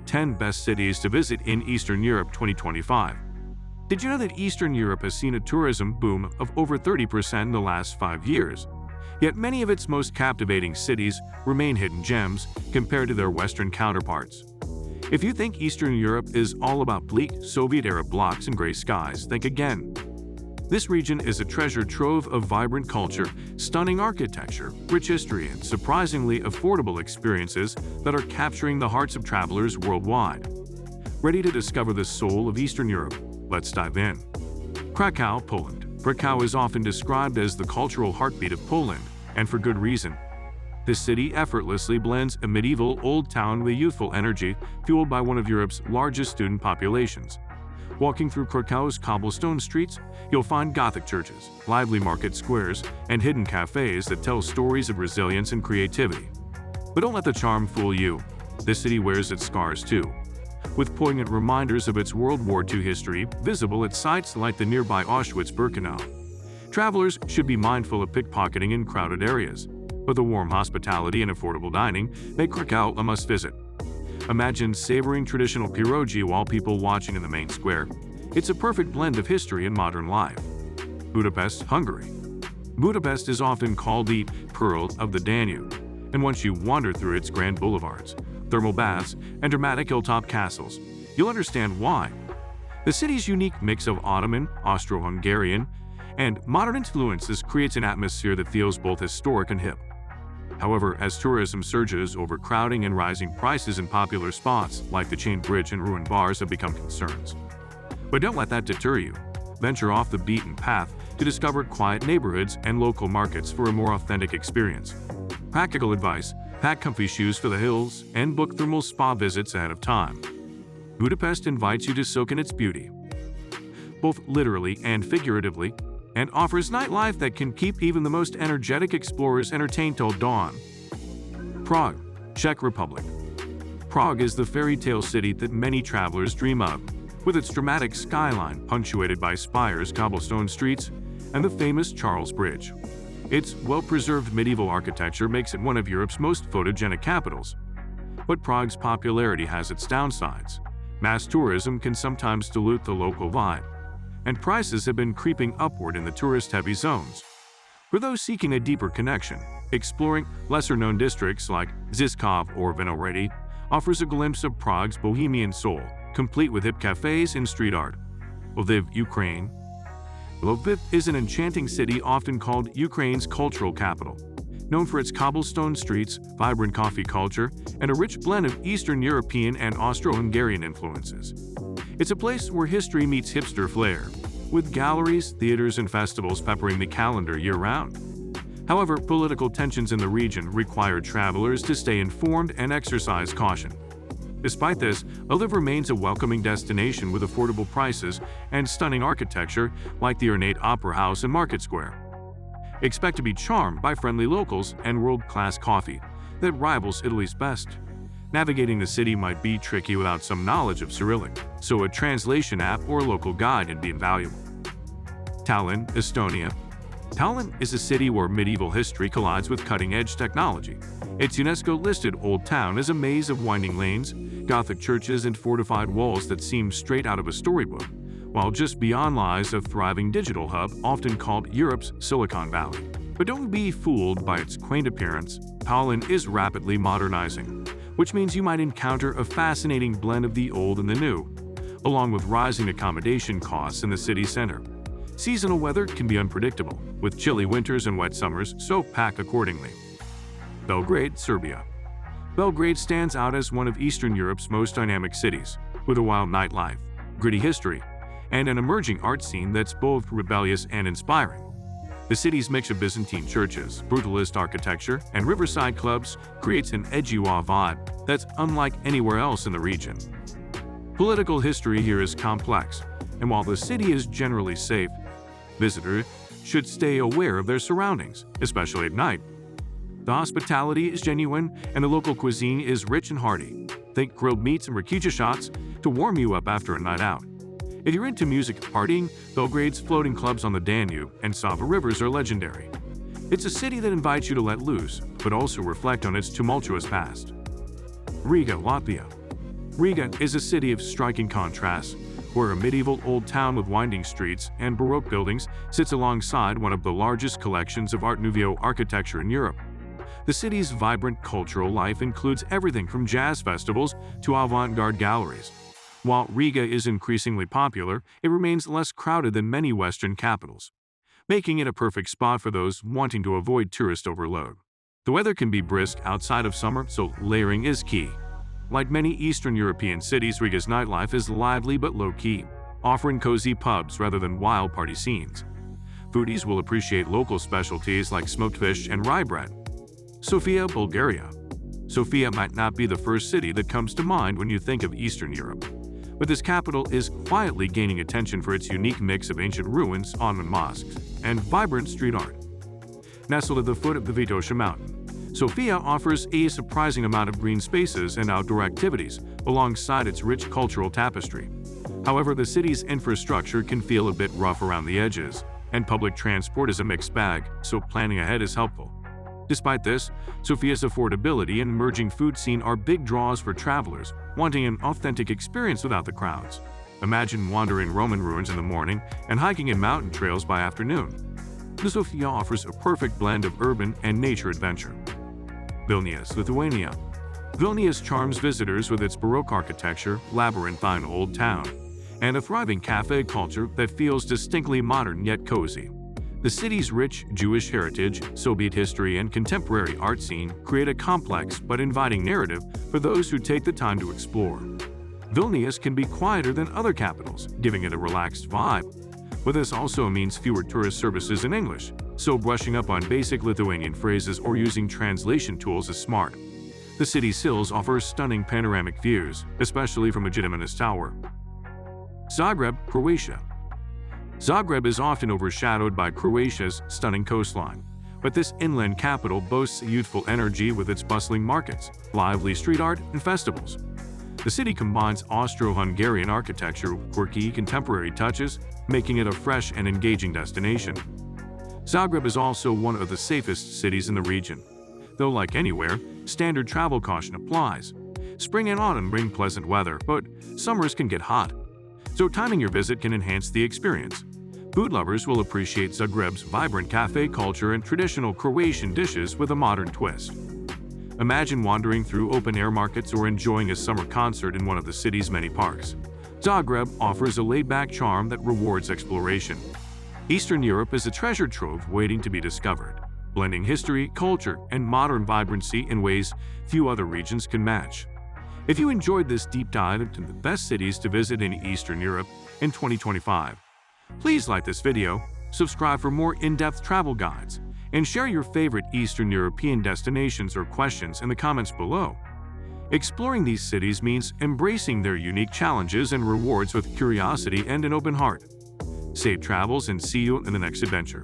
10 Best Cities to Visit in Eastern Europe 2025. Did you know that Eastern Europe has seen a tourism boom of over 30% in the last 5 years? Yet many of its most captivating cities remain hidden gems compared to their Western counterparts. If you think Eastern Europe is all about bleak Soviet-era blocks and gray skies, think again. This region is a treasure trove of vibrant culture, stunning architecture, rich history, and surprisingly affordable experiences that are capturing the hearts of travelers worldwide. Ready to discover the soul of Eastern Europe? Let's dive in. Krakow, Poland. Krakow is often described as the cultural heartbeat of Poland, and for good reason. This city effortlessly blends a medieval old town with youthful energy, fueled by one of Europe's largest student populations. Walking through Krakow's cobblestone streets, you'll find Gothic churches, lively market squares, and hidden cafes that tell stories of resilience and creativity. But don't let the charm fool you. This city wears its scars too, with poignant reminders of its World War II history visible at sites like the nearby Auschwitz-Birkenau. Travelers should be mindful of pickpocketing in crowded areas, but the warm hospitality and affordable dining make Krakow a must-visit. Imagine savoring traditional pierogi while people watching in the main square. It's a perfect blend of history and modern life. Budapest, Hungary. Budapest is often called the Pearl of the Danube, and once you wander through its grand boulevards, thermal baths, and dramatic hilltop castles, you'll understand why. The city's unique mix of Ottoman, Austro-Hungarian, and modern influences creates an atmosphere that feels both historic and hip. However, as tourism surges, overcrowding and rising prices in popular spots like the Chain Bridge and ruined bars have become concerns. But don't let that deter you. Venture off the beaten path to discover quiet neighborhoods and local markets for a more authentic experience. Practical advice: pack comfy shoes for the hills and book thermal spa visits ahead of time. Budapest invites you to soak in its beauty, both literally and figuratively, and offers nightlife that can keep even the most energetic explorers entertained till dawn. Prague, Czech Republic. Prague is the fairy tale city that many travelers dream of, with its dramatic skyline punctuated by spires, cobblestone streets, and the famous Charles Bridge. Its well-preserved medieval architecture makes it one of Europe's most photogenic capitals. But Prague's popularity has its downsides. Mass tourism can sometimes dilute the local vibe, and prices have been creeping upward in the tourist-heavy zones. For those seeking a deeper connection, exploring lesser-known districts like Žižkov or Vinohrady offers a glimpse of Prague's bohemian soul, complete with hip cafes and street art. Lviv, Ukraine. Lviv is an enchanting city often called Ukraine's cultural capital, known for its cobblestone streets, vibrant coffee culture, and a rich blend of Eastern European and Austro-Hungarian influences. It's a place where history meets hipster flair, with galleries, theaters, and festivals peppering the calendar year-round. However, political tensions in the region require travelers to stay informed and exercise caution. Despite this, Lviv remains a welcoming destination with affordable prices and stunning architecture like the ornate Opera House and Market Square. Expect to be charmed by friendly locals and world-class coffee that rivals Italy's best. Navigating the city might be tricky without some knowledge of Cyrillic, so a translation app or local guide would be invaluable. Tallinn, Estonia. Tallinn is a city where medieval history collides with cutting-edge technology. Its UNESCO-listed Old Town is a maze of winding lanes, Gothic churches, and fortified walls that seem straight out of a storybook, while just beyond lies a thriving digital hub often called Europe's Silicon Valley. But don't be fooled by its quaint appearance. Tallinn is rapidly modernizing, which means you might encounter a fascinating blend of the old and the new, along with rising accommodation costs in the city center. Seasonal weather can be unpredictable, with chilly winters and wet summers, so pack accordingly. Belgrade, Serbia. Belgrade stands out as one of Eastern Europe's most dynamic cities, with a wild nightlife, gritty history, and an emerging art scene that's both rebellious and inspiring. The city's mix of Byzantine churches, brutalist architecture, and riverside clubs creates an edgy vibe that's unlike anywhere else in the region. Political history here is complex, and while the city is generally safe, visitors should stay aware of their surroundings, especially at night. The hospitality is genuine, and the local cuisine is rich and hearty. Think grilled meats and rakicha shots to warm you up after a night out. If you're into music and partying, Belgrade's floating clubs on the Danube and Sava rivers are legendary. It's a city that invites you to let loose, but also reflect on its tumultuous past. Riga, Latvia. Riga is a city of striking contrasts, where a medieval old town with winding streets and Baroque buildings sits alongside one of the largest collections of Art Nouveau architecture in Europe. The city's vibrant cultural life includes everything from jazz festivals to avant-garde galleries. While Riga is increasingly popular, it remains less crowded than many Western capitals, making it a perfect spot for those wanting to avoid tourist overload. The weather can be brisk outside of summer, so layering is key. Like many Eastern European cities, Riga's nightlife is lively but low-key, offering cozy pubs rather than wild party scenes. Foodies will appreciate local specialties like smoked fish and rye bread. Sofia, Bulgaria. Sofia might not be the first city that comes to mind when you think of Eastern Europe, but this capital is quietly gaining attention for its unique mix of ancient ruins, Ottoman mosques, and vibrant street art. Nestled at the foot of the Vitosha Mountain, Sofia offers a surprising amount of green spaces and outdoor activities alongside its rich cultural tapestry. However, the city's infrastructure can feel a bit rough around the edges, and public transport is a mixed bag, so planning ahead is helpful. Despite this, Sofia's affordability and emerging food scene are big draws for travelers wanting an authentic experience without the crowds. Imagine wandering Roman ruins in the morning and hiking in mountain trails by afternoon. The Sofia offers a perfect blend of urban and nature adventure. Vilnius, Lithuania. Vilnius charms visitors with its Baroque architecture, labyrinthine old town, and a thriving cafe culture that feels distinctly modern yet cozy. The city's rich Jewish heritage, Soviet history, and contemporary art scene create a complex but inviting narrative for those who take the time to explore. Vilnius can be quieter than other capitals, giving it a relaxed vibe. But this also means fewer tourist services in English, so brushing up on basic Lithuanian phrases or using translation tools is smart. The city's hills offer stunning panoramic views, especially from a Gediminas Tower. Zagreb, Croatia. Zagreb is often overshadowed by Croatia's stunning coastline, but this inland capital boasts a youthful energy with its bustling markets, lively street art, and festivals. The city combines Austro-Hungarian architecture with quirky contemporary touches, making it a fresh and engaging destination. Zagreb is also one of the safest cities in the region, though like anywhere, standard travel caution applies. Spring and autumn bring pleasant weather, but summers can get hot, so timing your visit can enhance the experience. Food lovers will appreciate Zagreb's vibrant cafe culture and traditional Croatian dishes with a modern twist. Imagine wandering through open-air markets or enjoying a summer concert in one of the city's many parks. Zagreb offers a laid-back charm that rewards exploration. Eastern Europe is a treasure trove waiting to be discovered, blending history, culture, and modern vibrancy in ways few other regions can match. If you enjoyed this deep dive into the best cities to visit in Eastern Europe in 2025, please like this video, subscribe for more in-depth travel guides, and share your favorite Eastern European destinations or questions in the comments below. Exploring these cities means embracing their unique challenges and rewards with curiosity and an open heart. Safe travels and see you in the next adventure.